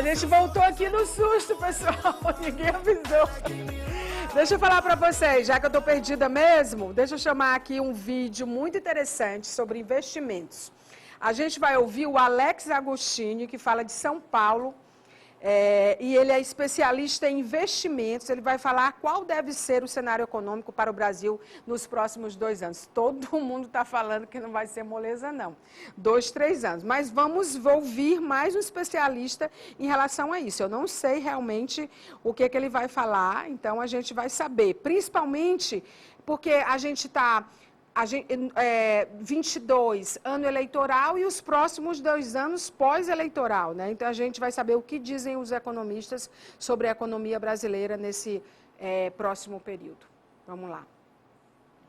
A gente voltou aqui no susto, pessoal. Ninguém avisou. Deixa eu falar para vocês, já que eu estou perdida mesmo, deixa eu chamar aqui um vídeo muito interessante sobre investimentos. A gente vai ouvir o Alex Agostini, que fala de São Paulo, e ele é especialista em investimentos. Ele vai falar qual deve ser o cenário econômico para o Brasil nos próximos 2 anos. Todo mundo está falando que não vai ser moleza, não. 2, 3 anos. Mas vamos ouvir mais um especialista em relação a isso. Eu não sei realmente o que ele vai falar, então a gente vai saber. Principalmente porque a gente está... 22, ano eleitoral, e os próximos 2 anos pós-eleitoral, né? Então, a gente vai saber o que dizem os economistas sobre a economia brasileira nesse próximo período. Vamos lá.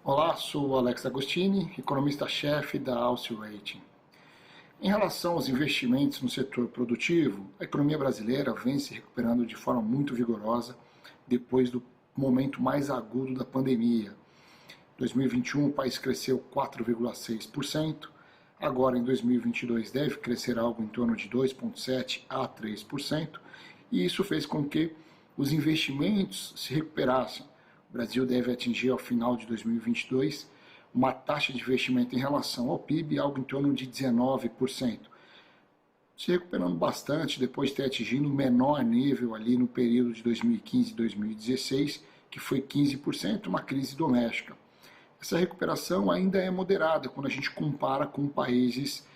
Olá, sou o Alex Agostini, economista-chefe da Alce Rating. Em relação aos investimentos no setor produtivo, a economia brasileira vem se recuperando de forma muito vigorosa depois do momento mais agudo da pandemia. Em 2021, o país cresceu 4,6%, agora em 2022 deve crescer algo em torno de 2,7% a 3%, e isso fez com que os investimentos se recuperassem. O Brasil deve atingir ao final de 2022 uma taxa de investimento em relação ao PIB algo em torno de 19%, se recuperando bastante depois de ter atingido o menor nível ali no período de 2015 e 2016, que foi 15%, uma crise doméstica. Essa recuperação ainda é moderada quando a gente compara com países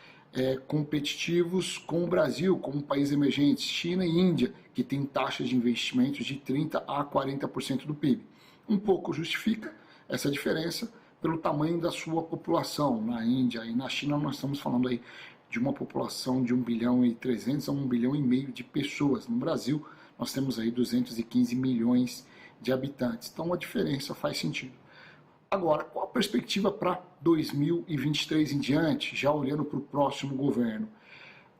competitivos com o Brasil, como países emergentes, China e Índia, que têm taxas de investimentos de 30% a 40% do PIB. Um pouco justifica essa diferença pelo tamanho da sua população. Na Índia e na China nós estamos falando aí de uma população de 1,3 bilhão a 1,5 bilhão de pessoas. No Brasil nós temos aí 215 milhões de habitantes. Então a diferença faz sentido. Agora, qual a perspectiva para 2023 em diante, já olhando para o próximo governo?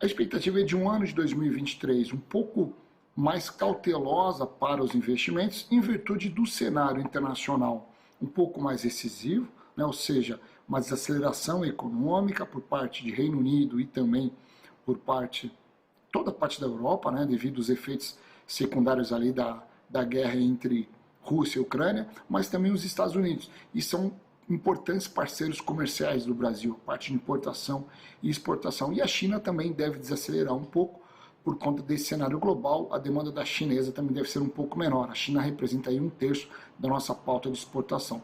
A expectativa é de um ano de 2023 um pouco mais cautelosa para os investimentos, em virtude do cenário internacional um pouco mais decisivo, né? Ou seja, uma desaceleração econômica por parte de Reino Unido e também por toda a parte da Europa, né? Devido aos efeitos secundários ali da guerra entre Rússia e Ucrânia, mas também os Estados Unidos, e são importantes parceiros comerciais do Brasil, parte de importação e exportação. E a China também deve desacelerar um pouco por conta desse cenário global. A demanda da chinesa também deve ser um pouco menor. A China representa aí 1/3 da nossa pauta de exportação.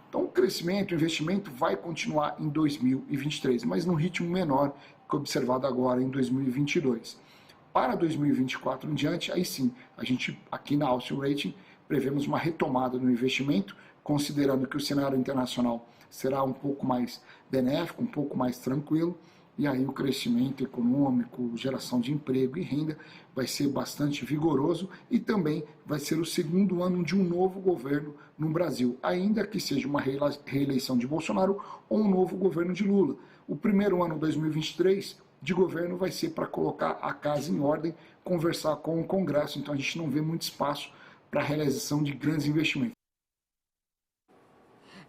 Então o crescimento, o investimento vai continuar em 2023, mas num ritmo menor que observado agora em 2022. Para 2024 em diante, aí sim, a gente aqui na Alce Rating prevemos uma retomada no investimento, considerando que o cenário internacional será um pouco mais benéfico, um pouco mais tranquilo, e aí o crescimento econômico, geração de emprego e renda vai ser bastante vigoroso, e também vai ser o segundo ano de um novo governo no Brasil, ainda que seja uma reeleição de Bolsonaro ou um novo governo de Lula. O primeiro ano, 2023, de governo vai ser para colocar a casa em ordem, conversar com o Congresso, então a gente não vê muito espaço para a realização de grandes investimentos.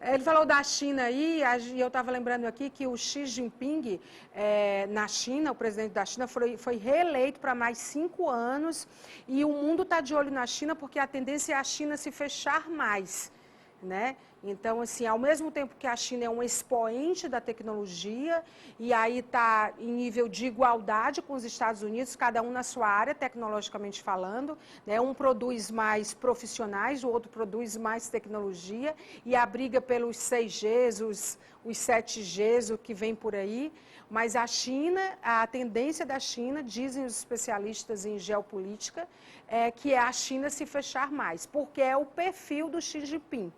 Ele falou da China aí, e eu estava lembrando aqui que o Xi Jinping, na China, o presidente da China, foi reeleito para mais 5 anos, e o mundo está de olho na China porque a tendência é a China se fechar mais, né? Então, assim, ao mesmo tempo que a China é um expoente da tecnologia, e aí está em nível de igualdade com os Estados Unidos, cada um na sua área, tecnologicamente falando, né? Um produz mais profissionais, o outro produz mais tecnologia, e a briga pelos 6Gs, os 7Gs, o que vem por aí. Mas a China, a tendência da China, dizem os especialistas em geopolítica, é que é a China se fechar mais, porque é o perfil do Xi Jinping,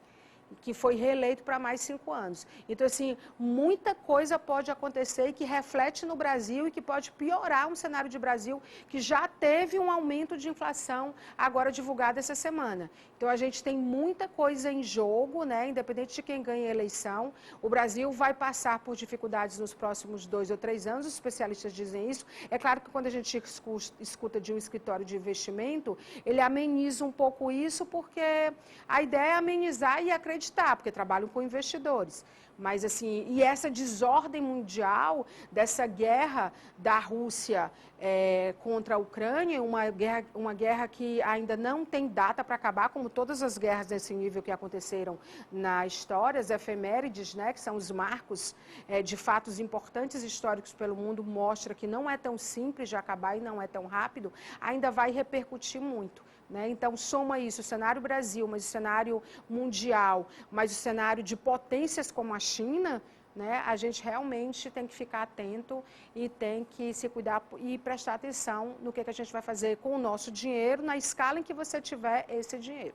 que foi reeleito para mais 5 anos. Então, assim, muita coisa pode acontecer e que reflete no Brasil e que pode piorar um cenário de Brasil que já teve um aumento de inflação agora divulgado essa semana. Então, a gente tem muita coisa em jogo, né? Independente de quem ganha a eleição, o Brasil vai passar por dificuldades nos próximos 2 ou 3 anos, os especialistas dizem isso. É claro que quando a gente escuta de um escritório de investimento, ele ameniza um pouco isso, porque a ideia é amenizar e acreditar, porque trabalham com investidores. Mas assim, e essa desordem mundial, dessa guerra da Rússia contra a Ucrânia, uma guerra que ainda não tem data para acabar, como todas as guerras desse nível que aconteceram na história, as efemérides, né, que são os marcos de fatos importantes históricos pelo mundo, mostra que não é tão simples de acabar e não é tão rápido, ainda vai repercutir muito. Né? Então, soma isso, o cenário Brasil, mas o cenário mundial, mas o cenário de potências como a China, né? A gente realmente tem que ficar atento e tem que se cuidar e prestar atenção no que a gente vai fazer com o nosso dinheiro, na escala em que você tiver esse dinheiro.